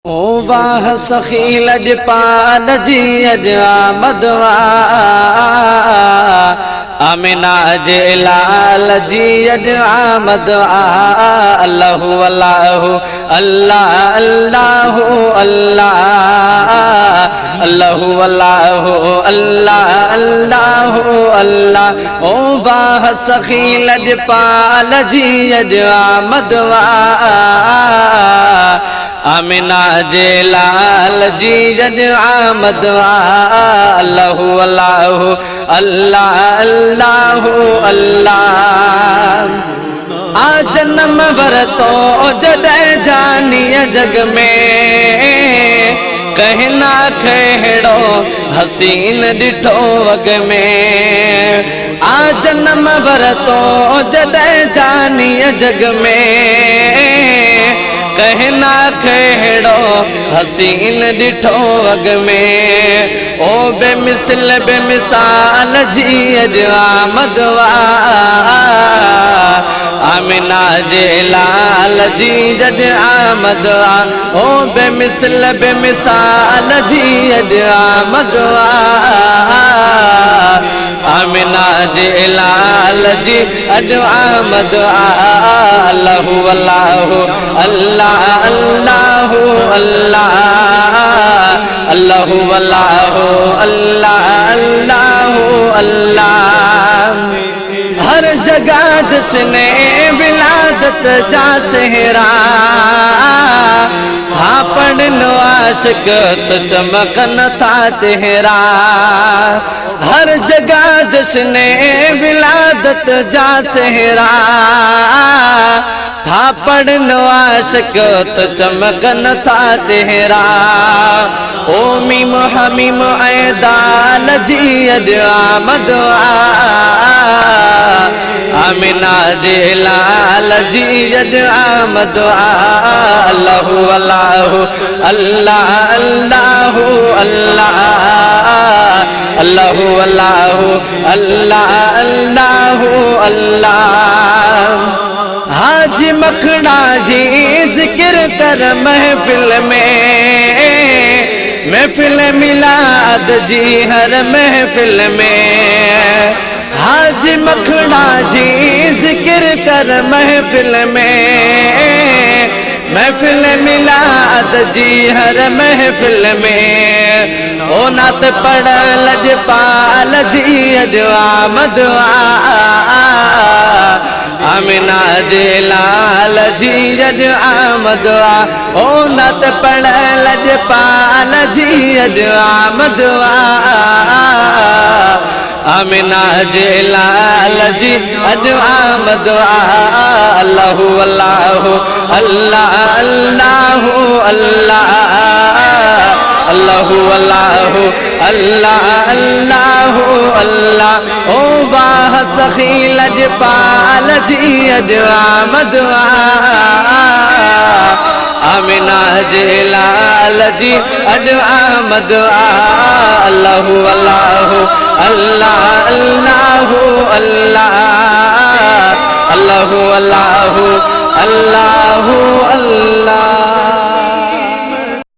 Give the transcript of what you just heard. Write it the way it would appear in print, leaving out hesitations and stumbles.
ओ वाह सखी लजपाल जी अज आमद आमिना जे लाल जी अज आमद अल्लाहु अल्लाहु अल्लाह अल्लाहु अल्लाह अल्लाहु अल्लाहु अल्लाह अल्लाहु अल्लाह। ओ वाह सखी लजपाल जी अज आमद आमिना जे लाल जी अज आमद अल्लाहु अल्लाहु अल्लाह अल्लाहु अल्लाह। आ जन्म वरतो जॾहिं जानिय जग में कहना खेड़ो हसीन ॾिठो वग में। आ जन्म वरतो जॾहिं जानिय जग में कहना खेड़ो हसीन ॾिठो वग में। ओ बेमिसल बेमिसाल जी अज आमद आमिना जे लाल जी अज आमद ओ बेमिसल बेमिसाल जी अज आमद आमिना जे लाल जी अज आमद अल्लाहु अल्लाहु अल्लाह अल्लाहु अल्लाह अल्लाहु अल्लाहु अल्लाह अल्लाहु अल्लाह। हर जगह जश्ने विलादत जा सेहरा था पढ़नो आशिक तो चमकन था चेहरा। हर जगह जश्ने विलादत जा सेहरा था पढ़नो आशिक तो चमकन था चेहरा। ओ मीम हमीम दाल जी अज आमद आमिना जे लाल जी अज आमद अल्लाहु अल्लाहु अल्लाह अल्लाहु अल्लाह अल्लाहु अल्लाहु अल्लाह अल्लाहु अल्लाह। हाजी मखना जी जिक्र कर महफिल में महफिल मिलाद जी हर महफिल में। हाजी मखना जी जिक्र कर महफिल में महफिल मिलाद जी हर महफिल में। ओ नात पढ़ लजपाल जी अज आमद आमिना जे लाल जी अज आमद ओ नात पढ़ लजपाल जी अज आमद आमिना जे लाल जी अज आमद अल्लाहु अल्लाहु अल्लाह अल्लाहु अल्लाह अल्लाहु अल्लाहु अल्लाह अल्लाहु अल्लाह। ओ वाह सखी लजपाल जी अज आमद आमिना जे लाल जी अज आमद अल्लाहु अल्लाहु अल्लाह अल्लाहु अल्लाह अल्लाहु अल्लाहु अल्लाहु अल्लाह।